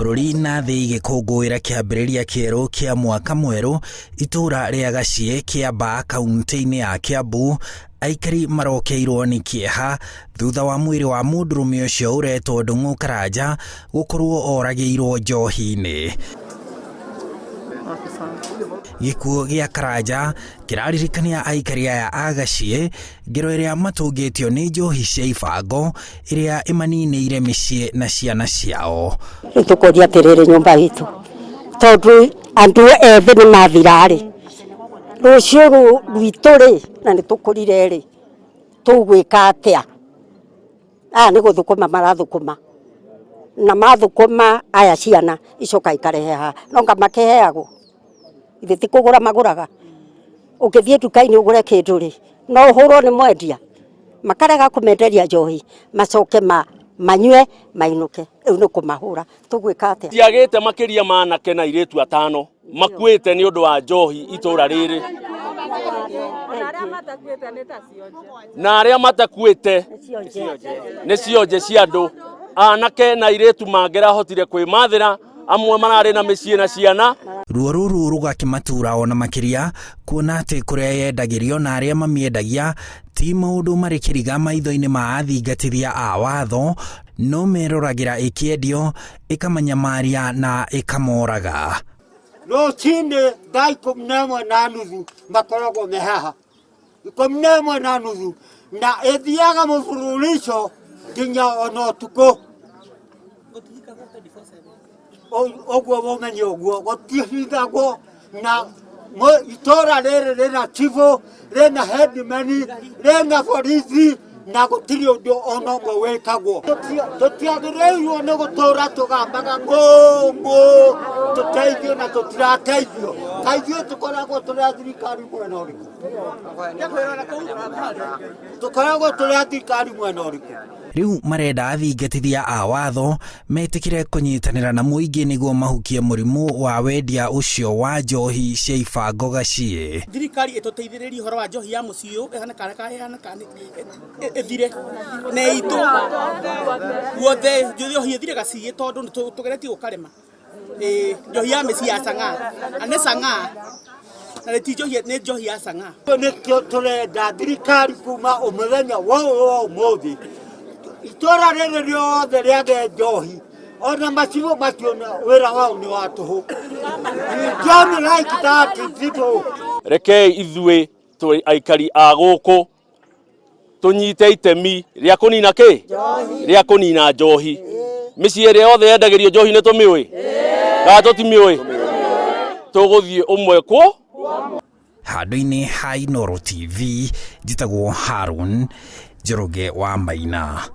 Bũrũri na thĩ igĩkũngũĩra kĩambĩrĩria kĩerũ kĩa mwaka mwerũ itũra rĩa Gachie Kiambaa kaunti-inĩ ya Kiambu, aikari marauga nĩ kĩeha thutha wa mwĩrĩ wa mũndũrũme ũcio ũretwo Ndũng'ũ Karanja gũkorwo oragĩirwo njohi-inĩ. Gĩkuũ gĩa Karanja kĩraririkania aikari aya a Gachie ngero ĩrĩa matũngĩtio nĩ njohi cia ibango ĩrĩa ĩmaninĩire mĩciĩ na ciana ciao. Nĩtũkũria atĩrĩrĩ nyũmba itũ tondũ andũ ethĩ nĩ mathirarĩ rũciũ rwitũ-rĩ na nĩtũkũrire-rĩ tũgwĩka atĩa? Aya nĩ gũthũkũma marathũkũma na mathũkũma aya ciana icoka ikarehe haha nonga makeheagwo ithe ti kũgũra magũraga. Ũngĩthiĩ nduka-inĩ ũgũre kĩndũ-rĩ no ũhũrwo nĩ mwendia makarega kũmenderia njohi macoke manyue mainũke. Rĩu nĩ kũmahũra tũgwĩka atĩa? Tiagĩte makĩria ma anake na airĩtu atano makuĩte nĩ ũndũ wa njohi itũra rĩrĩ, na arĩa matakuĩte nĩ cionje cia andũ. Anake na airĩtu mangĩrahotire kwĩmathĩra, amwe mararĩ na mĩciĩ na ciana. Ruo rũrũ rũgakĩmatura ona makĩria kuona atĩ kũrĩa yendagĩrio na arĩa mamĩendagia ti maũndũ marĩ kĩriga maitho-inĩ ma athingatithia a watho, no meroragĩra ĩkĩendio ĩkamanyamaria na ĩkamoraga. Rũcinĩ thaa 11:30 makoragwo me haha 11:30 na ĩthiaga mũfululizo nginya ona ũtukũ. Ũguo mũmenye ũguo gũtihithagwo na itũra rĩrĩ rĩna chifu, rĩna headman, rĩna borithi na gũtirĩ ũndũ ona ũmwe wĩkagwo. Tũtiagĩrĩirwo nĩ gũtũra tũgambaga ngũngũ tũteithio na tũtirateithio. Kaingĩ tũkoragwo tũrĩ a thirikari mwena ũrĩkũ? Tũkoragwo tũrĩ a thirikari mwena ũrĩkũ? Rĩu marenda athingatithia a watho metĩkĩre kũnyitanĩra na mũingĩ nĩguo mahukie mũrimũ wa wendia ũcio wa njohi cia ibango Gachie. Thirikari ĩtũteithĩrĩrie ũhoro wa njohi ya mũciĩ ĩthire na itũ guothe njohi ĩthire Gachie tondũ tũgeretie gũkarema njohi ya mĩciĩ ya Sang'a nĩ Sang'a na nĩ njohi ya Sang'a. Nĩkĩo tũrenda thirikari kuma mũthenya wa ũmũthĩ itũra rĩrĩ rĩothe rĩage njohi ona macigo macio wĩra wao nĩ wa tũhũ. Don't like that people. Rekei ithuĩ tũrĩ aikari a gũkũ tũnyite itemi rĩa kũnina kĩ? Rĩa kũnina njohi. Mĩciĩ ĩrĩa yothe yendagĩrio njohi nĩ tũmĩũĩ? Kana tũtimĩũĩ? Tũgũthiĩ ũmwe kwo handũ-inĩ ha Inooro TV njĩtagwo Harun Njoroge wa Maina.